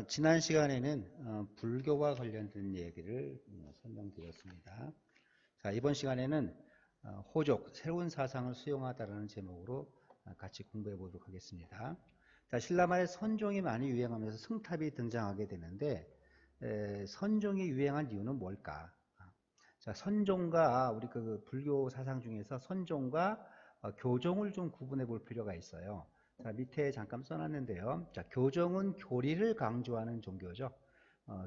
지난 시간에는 불교와 관련된 얘기를 설명드렸습니다. 자, 이번 시간에는 호족, 새로운 사상을 수용하다라는 제목으로 같이 공부해 보도록 하겠습니다. 자, 신라말에 선종이 많이 유행하면서 승탑이 등장하게 되는데 선종이 유행한 이유는 뭘까? 자, 선종과 우리 그 불교 사상 중에서 선종과 교종을 좀 구분해 볼 필요가 있어요. 자, 밑에 잠깐 써놨는데요. 자, 교종은 교리를 강조하는 종교죠.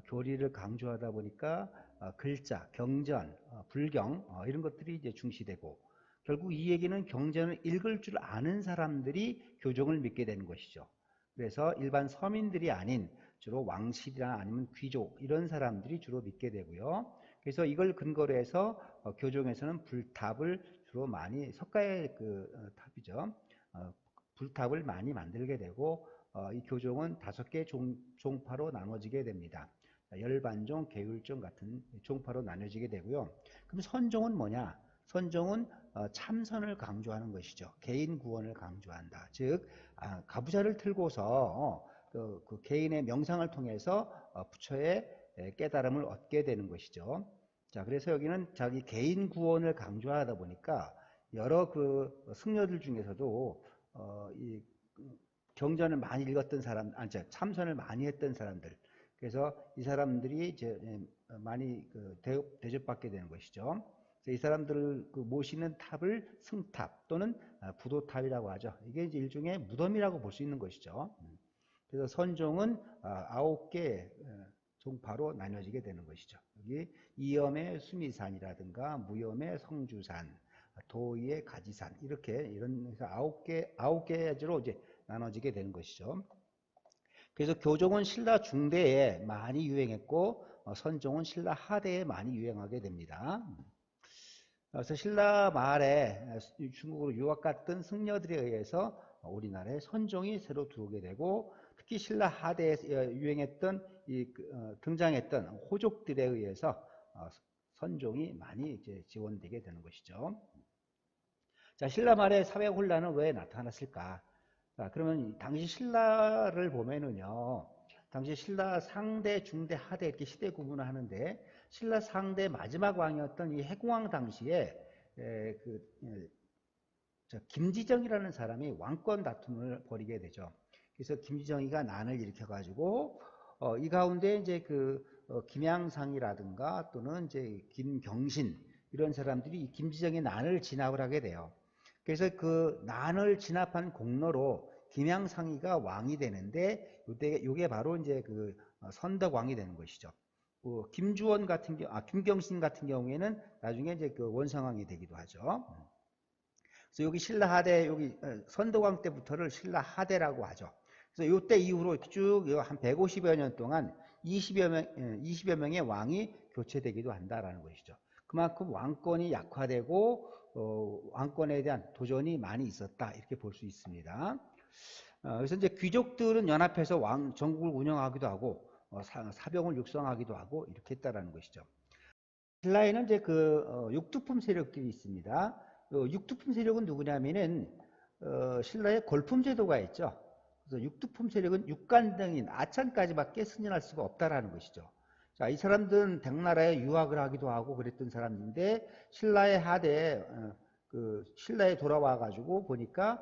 교리를 강조하다 보니까 글자, 경전, 불경 이런 것들이 이제 중시되고 결국 이 얘기는 경전을 읽을 줄 아는 사람들이 교종을 믿게 되는 것이죠. 그래서 일반 서민들이 아닌 주로 왕실이나 아니면 귀족 이런 사람들이 주로 믿게 되고요. 그래서 이걸 근거로 해서 교종에서는 불탑을 주로 많이 석가의 탑이죠. 불탑을 많이 만들게 되고 이 교종은 5개 종파로 나눠지게 됩니다. 열반종, 계율종 같은 종파로 나눠지게 되고요. 그럼 선종은 뭐냐? 선종은 참선을 강조하는 것이죠. 개인 구원을 강조한다. 즉 가부좌를 틀고서 그 개인의 명상을 통해서 부처의 깨달음을 얻게 되는 것이죠. 자, 그래서 여기는 자기 개인 구원을 강조하다 보니까 여러 그 승려들 중에서도 이 경전을 많이 읽었던 사람, 참선을 많이 했던 사람들, 그래서 이 사람들이 이제 많이 대접받게 되는 것이죠. 이 사람들을 모시는 탑을 승탑 또는 부도탑이라고 하죠. 이게 이제 일종의 무덤이라고 볼 수 있는 것이죠. 그래서 선종은 9개 종파로 나눠지게 되는 것이죠. 여기 이염의 수미산이라든가 무염의 성주산, 도의의 가지산 이렇게 이런 해서 9개로 이제 나눠지게 되는 것이죠. 그래서 교종은 신라 중대에 많이 유행했고 선종은 신라 하대에 많이 유행하게 됩니다. 그래서 신라 말에 중국으로 유학 갔던 승려들에 의해서 우리나라에 선종이 새로 들어오게 되고 특히 신라 하대에 유행했던 등장했던 호족들에 의해서 선종이 많이 이제 지원되게 되는 것이죠. 자, 신라 말의 사회 혼란은 왜 나타났을까? 자, 그러면 당시 신라를 보면은요, 당시 신라 상대, 중대, 하대 이렇게 시대 구분을 하는데 신라 상대 마지막 왕이었던 이 해공왕 당시에 김지정이라는 사람이 왕권 다툼을 벌이게 되죠. 그래서 김지정이가 난을 일으켜가지고 이 가운데 이제 김양상이라든가 또는 이제 김경신 이런 사람들이 이 김지정의 난을 진압을 하게 돼요. 그래서 그 난을 진압한 공로로 김양상이가 왕이 되는데 이게 바로 이제 선덕왕이 되는 것이죠. 김주원 같은 김경신 같은 경우에는 나중에 이제 원성왕이 되기도 하죠. 그래서 여기 신라 하대, 여기 선덕왕 때부터를 신라 하대라고 하죠. 그래서 이때 이후로 쭉 한 150여 년 동안 20여 명의 왕이 교체되기도 한다라는 것이죠. 그만큼 왕권이 약화되고 왕권에 대한 도전이 많이 있었다 이렇게 볼 수 있습니다. 그래서 이제 귀족들은 연합해서 전국을 운영하기도 하고 사병을 육성하기도 하고 이렇게 했다라는 것이죠. 신라에는 이제 육두품 세력들이 있습니다. 육두품 세력은 누구냐면은 신라에 골품 제도가 있죠. 그래서 육두품 세력은 육간등인 아찬까지밖에 승진할 수가 없다라는 것이죠. 자, 이 사람들은 당나라에 유학을 하기도 하고 그랬던 사람인데 신라의 하대에 신라에 돌아와 가지고 보니까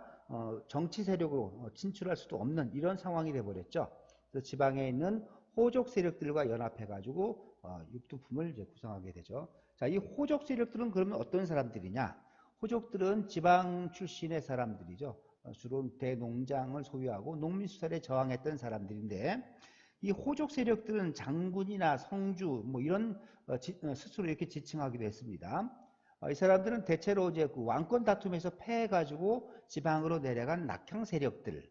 정치 세력으로 진출할 수도 없는 이런 상황이 돼 버렸죠. 그래서 지방에 있는 호족 세력들과 연합해 가지고 육두품을 이제 구성하게 되죠. 자, 이 호족 세력들은 그러면 어떤 사람들이냐? 호족들은 지방 출신의 사람들이죠. 주로 대농장을 소유하고 농민수탈에 저항했던 사람들인데 이 호족 세력들은 장군이나 성주 뭐 이런 스스로 이렇게 지칭하기도 했습니다. 이 사람들은 대체로 이제 왕권 다툼에서 패해가지고 지방으로 내려간 낙향 세력들,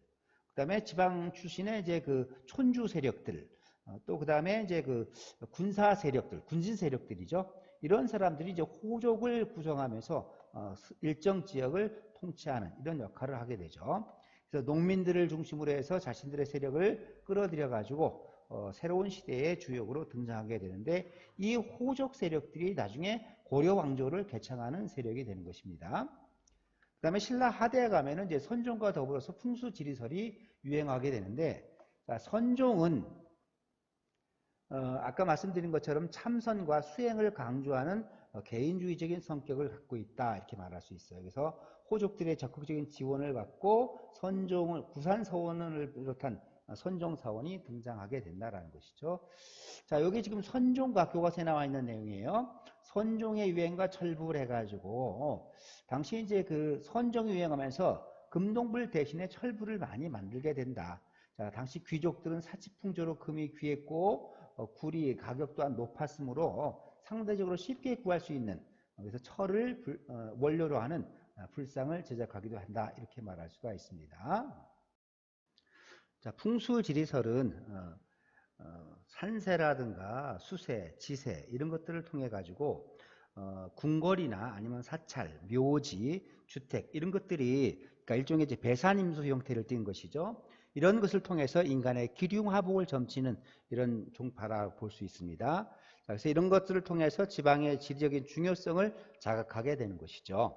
그다음에 지방 출신의 이제 촌주 세력들, 또 그다음에 이제 군사 세력들, 군진 세력들이죠. 이런 사람들이 이제 호족을 구성하면서 일정 지역을 통치하는 이런 역할을 하게 되죠. 그래서 농민들을 중심으로 해서 자신들의 세력을 끌어들여 가지고 새로운 시대의 주역으로 등장하게 되는데 이 호족 세력들이 나중에 고려 왕조를 개창하는 세력이 되는 것입니다. 그 다음에 신라 하대에 가면은 이제 선종과 더불어서 풍수지리설이 유행하게 되는데 자, 선종은 아까 말씀드린 것처럼 참선과 수행을 강조하는 개인주의적인 성격을 갖고 있다 이렇게 말할 수 있어요. 그래서 호족들의 적극적인 지원을 받고 선종을 구산서원을 비롯한 선종사원이 등장하게 된다라는 것이죠. 자, 여기 지금 선종과 교과서에 나와 있는 내용이에요. 선종의 유행과 철부를 해가지고 당시 이제 그 선종이 유행하면서 금동불 대신에 철부를 많이 만들게 된다. 자, 당시 귀족들은 사치풍조로 금이 귀했고 굴이 가격 또한 높았으므로 상대적으로 쉽게 구할 수 있는 그래서 철을 원료로 하는 불상을 제작하기도 한다 이렇게 말할 수가 있습니다. 자, 풍수지리설은 산세라든가 수세, 지세 이런 것들을 통해 가지고 궁궐이나 아니면 사찰, 묘지, 주택 이런 것들이 그러니까 일종의 이제 배산임수 형태를 띈 것이죠. 이런 것을 통해서 인간의 기륭화복을 점치는 이런 종파라 볼 수 있습니다. 그래서 이런 것들을 통해서 지방의 지리적인 중요성을 자각하게 되는 것이죠.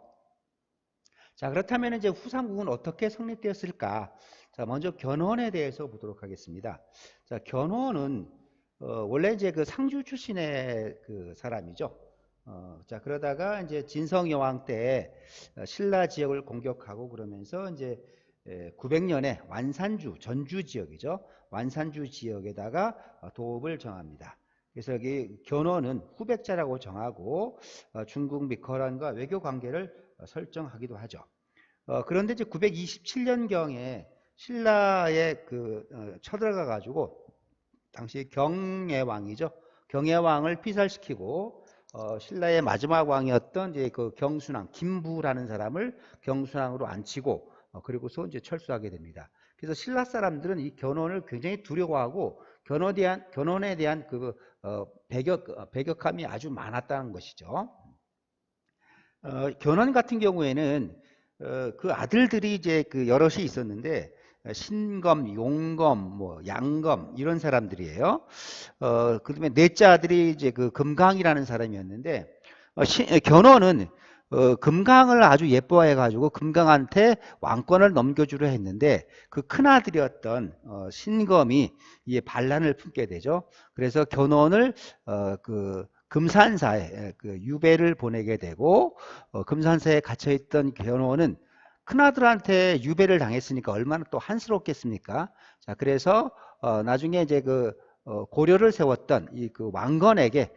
자, 그렇다면 이제 후삼국은 어떻게 성립되었을까? 자, 먼저 견훤에 대해서 보도록 하겠습니다. 자, 견훤은 원래 이제 그 상주 출신의 그 사람이죠. 자, 그러다가 이제 진성여왕 때 신라 지역을 공격하고 그러면서 이제 900년에 완산주, 전주 지역이죠. 완산주 지역에다가 도읍을 정합니다. 그래서 여기 견훤은 후백자라고 정하고 중국 및 거란과 외교 관계를 설정하기도 하죠. 그런데 이제 927년경에 신라에 쳐들어가 가지고 당시 경예왕이죠. 경예왕을 피살시키고 신라의 마지막 왕이었던 이제 그 경순왕 김부라는 사람을 경순왕으로 앉히고 그리고서 이제 철수하게 됩니다. 그래서 신라 사람들은 이 견훤을 굉장히 두려워하고 견훤에 대한 그 배격함이 아주 많았다는 것이죠. 견훤 같은 경우에는 그 아들들이 이제 그 여럿이 있었는데 신검, 용검, 뭐 양검 이런 사람들이에요. 그다음에 넷째 아들이 이제 그 금강이라는 사람이었는데 견훤은 금강을 아주 예뻐해가지고 금강한테 왕권을 넘겨주려 했는데 그 큰아들이었던 신검이 이에 반란을 품게 되죠. 그래서 견훤을 그 금산사에 그 유배를 보내게 되고 금산사에 gat혀있던 견훤은 큰아들한테 유배를 당했으니까 얼마나 또 한스럽겠습니까? 자, 그래서 나중에 이제 그 고려를 세웠던 이 그 왕건에게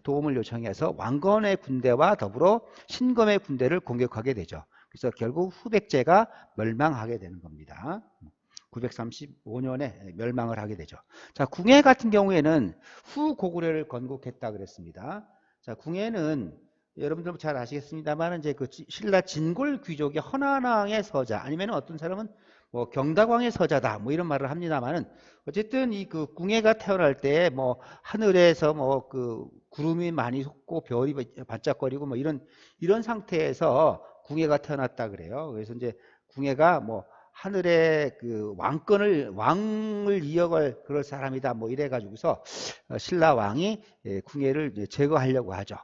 도움을 요청해서 왕건의 군대와 더불어 신검의 군대를 공격하게 되죠. 그래서 결국 후백제가 멸망하게 되는 겁니다. 935년에 멸망을 하게 되죠. 자, 궁예 같은 경우에는 후고구려를 건국했다 그랬습니다. 자, 궁예는 여러분들 잘 아시겠습니다만 이제 그 신라 진골 귀족의 헌안왕의 서자 아니면 어떤 사람은 뭐 경다광의 서자다 뭐 이런 말을 합니다만은 어쨌든 이 그 궁예가 태어날 때 뭐 하늘에서 뭐 그 구름이 많이 솟고 별이 반짝거리고 뭐 이런 상태에서 궁예가 태어났다 그래요. 그래서 이제 궁예가 뭐 하늘의 그 왕을 이어갈 그럴 사람이다 뭐 이래 가지고서 신라 왕이 궁예를 제거하려고 하죠.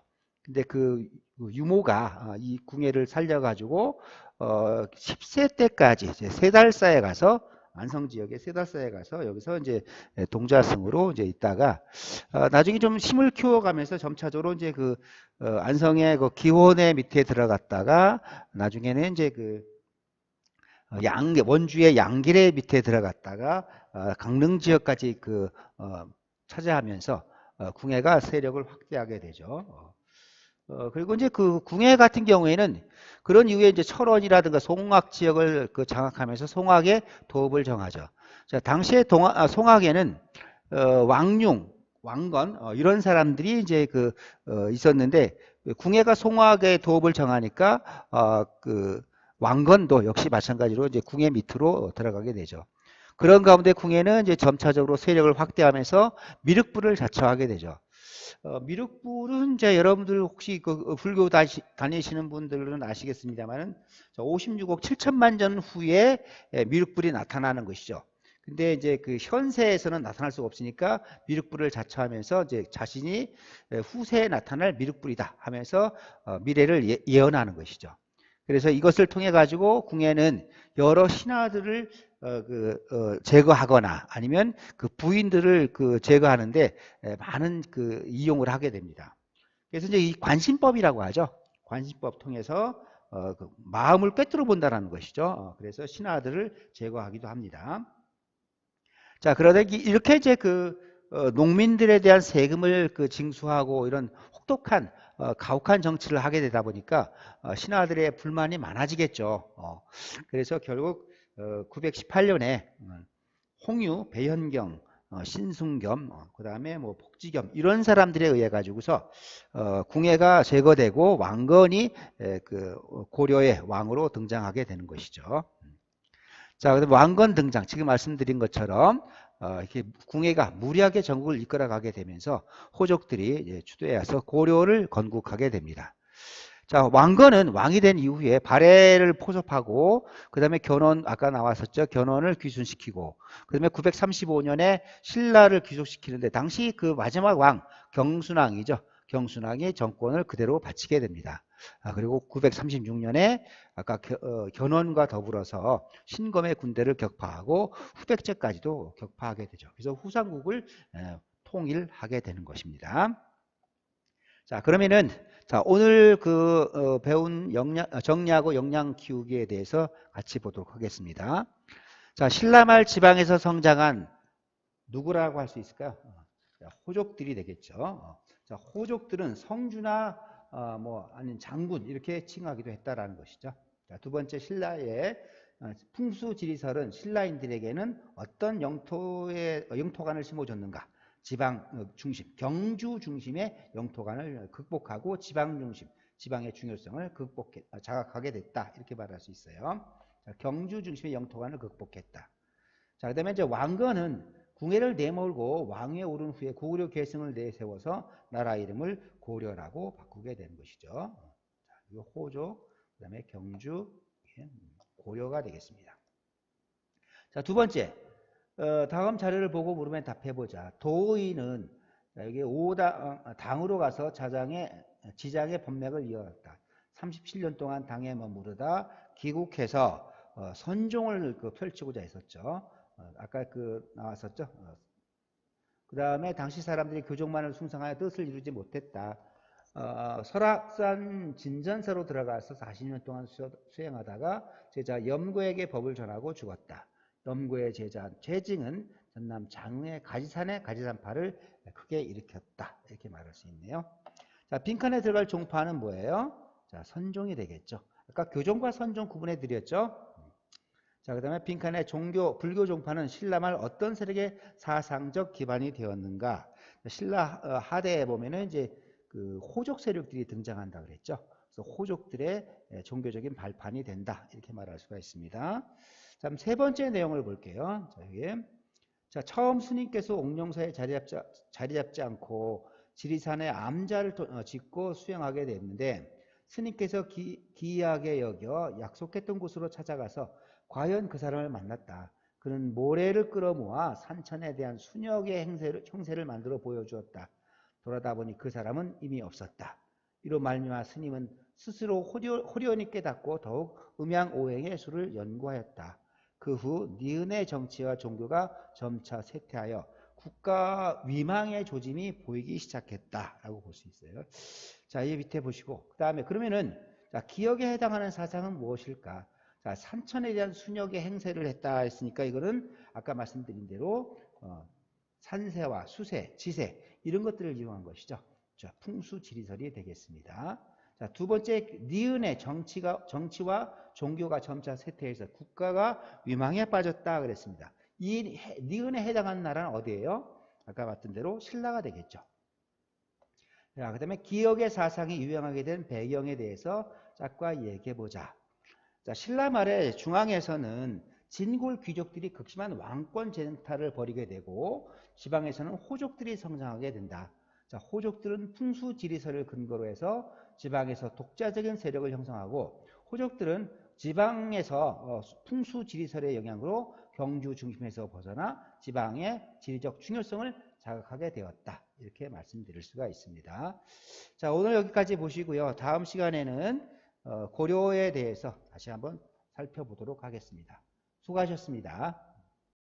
근데 그 유모가 이 궁예를 살려가지고 10세 때까지 이제 세달사에 가서 안성 지역의 세달사에 가서 여기서 이제 동자승으로 이제 있다가 나중에 좀 힘을 키워가면서 점차적으로 이제 그 안성의 그 기원의 밑에 들어갔다가 나중에는 이제 그 원주의 양길의 밑에 들어갔다가 강릉 지역까지 그 차지하면서 궁예가 세력을 확대하게 되죠. 그리고 이제 그 궁예 같은 경우에는 그런 이후에 이제 철원이라든가 송악 지역을 그 장악하면서 송악의 도읍을 정하죠. 자, 당시에 송악에는 왕융, 왕건 이런 사람들이 이제 있었는데 궁예가 송악의 도읍을 정하니까 그 왕건도 역시 마찬가지로 이제 궁예 밑으로 들어가게 되죠. 그런 가운데 궁예는 이제 점차적으로 세력을 확대하면서 미륵부를 자처하게 되죠. 미륵불은 이제 여러분들 혹시 그 불교 다니시는 분들은 아시겠습니다만은 56억 7천만 년 후에 미륵불이 나타나는 것이죠. 근데 이제 그 현세에서는 나타날 수가 없으니까 미륵불을 자처하면서 이제 자신이 후세에 나타날 미륵불이다 하면서 미래를 예언하는 것이죠. 그래서 이것을 통해 가지고 궁예는 여러 신하들을 제거하거나 아니면 그 부인들을 제거하는데 많은 이용을 하게 됩니다. 그래서 이제 이 관심법이라고 하죠. 관심법 통해서 마음을 꿰뚫어 본다라는 것이죠. 그래서 신하들을 제거하기도 합니다. 자, 그러다 이렇게 이제 농민들에 대한 세금을 징수하고 이런 혹독한 가혹한 정치를 하게 되다 보니까 신하들의 불만이 많아지겠죠. 그래서 결국 918년에 홍유, 배현경, 신승겸, 그다음에 뭐 복지겸 이런 사람들에 의해 가지고서 궁예가 제거되고 왕건이 고려의 왕으로 등장하게 되는 것이죠. 자, 그다음 왕건 등장. 지금 말씀드린 것처럼 이렇게 궁예가 무리하게 전국을 이끌어가게 되면서 호족들이 주도해서 고려를 건국하게 됩니다. 자, 왕건은 왕이 된 이후에 발해를 포섭하고 그다음에 견훤 아까 나왔었죠. 견훤을 귀순시키고 그다음에 935년에 신라를 귀속시키는데 당시 그 마지막 왕 경순왕이죠. 경순왕이 정권을 그대로 바치게 됩니다. 그리고 936년에 아까 견훤과 더불어서 신검의 군대를 격파하고 후백제까지도 격파하게 되죠. 그래서 후삼국을 통일하게 되는 것입니다. 자, 그러면은 자, 오늘 배운 정리하고 역량 키우기에 대해서 같이 보도록 하겠습니다. 자, 신라말 지방에서 성장한 누구라고 할 수 있을까요? 자, 호족들이 되겠죠. 자, 호족들은 성주나 뭐 아니면 장군 이렇게 칭하기도 했다라는 것이죠. 자, 두 번째 신라의 풍수지리설은 신라인들에게는 어떤 영토관을 심어줬는가? 지방 중심, 경주 중심의 영토관을 극복하고 지방 중심, 지방의 중요성을 자각하게 됐다. 이렇게 말할 수 있어요. 자, 경주 중심의 영토관을 극복했다. 자, 그다음에 이제 왕건은 궁예를 내몰고 왕위에 오른 후에 고구려 계승을 내세워서 나라 이름을 고려라고 바꾸게 되는 것이죠. 자, 이 호족, 그다음에 경주, 고려가 되겠습니다. 자, 두 번째, 다음 자료를 보고 물으면 답해보자. 도의는 여기 당으로 가서 지장의 법맥을 이어갔다. 37년 동안 당에 머무르다 귀국해서 선종을 펼치고자 했었죠. 아까 나왔었죠. 그 다음에 당시 사람들이 교종만을 숭상하여 뜻을 이루지 못했다. 설악산 진전사로 들어가서 40년 동안 수행하다가 제자 염고에게 법을 전하고 죽었다. 염고의 제자 최징은 전남 장흥의 가지산의 가지산파를 크게 일으켰다. 이렇게 말할 수 있네요. 자, 빈칸에 들어갈 종파는 뭐예요? 자, 선종이 되겠죠. 아까 교종과 선종 구분해 드렸죠. 자, 그 다음에 빈칸에 불교 종파는 신라말 어떤 세력의 사상적 기반이 되었는가? 신라 하대에 보면은 이제 호족 세력들이 등장한다 그랬죠. 그래서 호족들의 종교적인 발판이 된다. 이렇게 말할 수가 있습니다. 자, 세 번째 내용을 볼게요. 자, 여기. 자, 처음 스님께서 옥룡사에 자리 잡지 않고 지리산에 암자를 짓고 수행하게 됐는데 스님께서 기이하게 여겨 약속했던 곳으로 찾아가서 과연 그 사람을 만났다. 그는 모래를 끌어모아 산천에 대한 순역의 형세를 만들어 보여주었다. 돌아다 보니 그 사람은 이미 없었다. 이로 말미암아 스님은 스스로 호련히 깨닫고 더욱 음양오행의 수를 연구하였다. 그 후 니은의 정치와 종교가 점차 쇠퇴하여 국가 위망의 조짐이 보이기 시작했다라고 볼 수 있어요. 자, 이 밑에 보시고 그 다음에 그러면은 자, 기억에 해당하는 사상은 무엇일까? 자, 산천에 대한 순역의 행세를 했다 했으니까 이거는 아까 말씀드린 대로 산세와 수세, 지세 이런 것들을 이용한 것이죠. 자, 풍수지리설이 되겠습니다. 자, 두 번째 니은의 정치와 종교가 점차 쇠퇴해서 국가가 위망에 빠졌다 그랬습니다. 이 니은에 해당하는 나라는 어디예요? 아까 봤던 대로 신라가 되겠죠. 자, 그다음에 기억의 사상이 유행하게 된 배경에 대해서 짝과 얘기해 보자. 자, 신라 말의 중앙에서는 진골 귀족들이 극심한 왕권 쟁탈을 벌이게 되고 지방에서는 호족들이 성장하게 된다. 자, 호족들은 풍수지리설을 근거로 해서 지방에서 독자적인 세력을 형성하고 호족들은 지방에서 풍수지리설의 영향으로 경주 중심에서 벗어나 지방의 지리적 중요성을 자각하게 되었다. 이렇게 말씀드릴 수가 있습니다. 자, 오늘 여기까지 보시고요. 다음 시간에는 고려에 대해서 다시 한번 살펴보도록 하겠습니다. 수고하셨습니다.